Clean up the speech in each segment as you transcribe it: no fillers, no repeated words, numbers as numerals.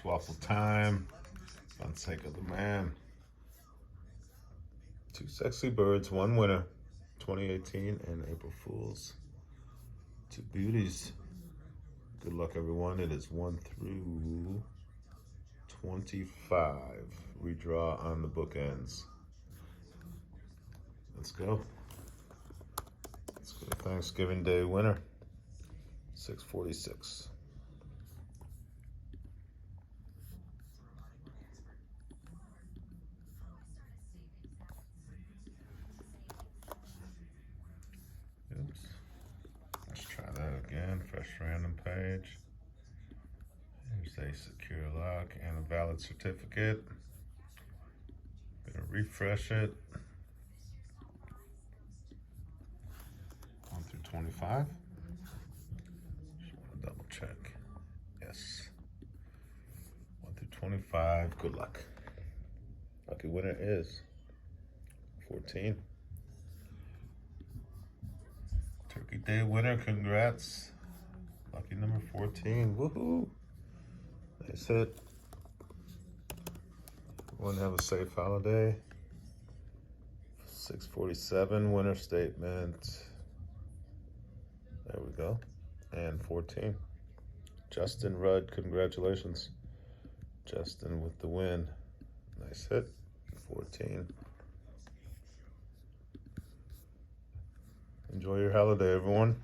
Waffle time. Fonseca the man. 2 sexy birds, 1 winner. 2018 and April Fools. 2 beauties. Good luck, everyone. It is 1 through 25. Redraw on the bookends. Let's go. Let's go to Thanksgiving Day winner. 646. Oops. Let's try that again. Fresh random page. Here's a secure lock and a valid certificate. Gonna refresh it. 1 through 25. Just want to double check. Yes. 1 through 25. Good luck. Lucky winner is 14. Turkey Day winner, congrats. Lucky number 14. Woohoo. Nice hit. Everyone have a safe holiday. 647 winner statement. There we go. And 14. Justin Rudd, congratulations. Justin with the win. Nice hit. 14. Enjoy your holiday, everyone.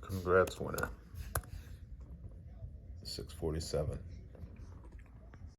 Congrats, winner. 647.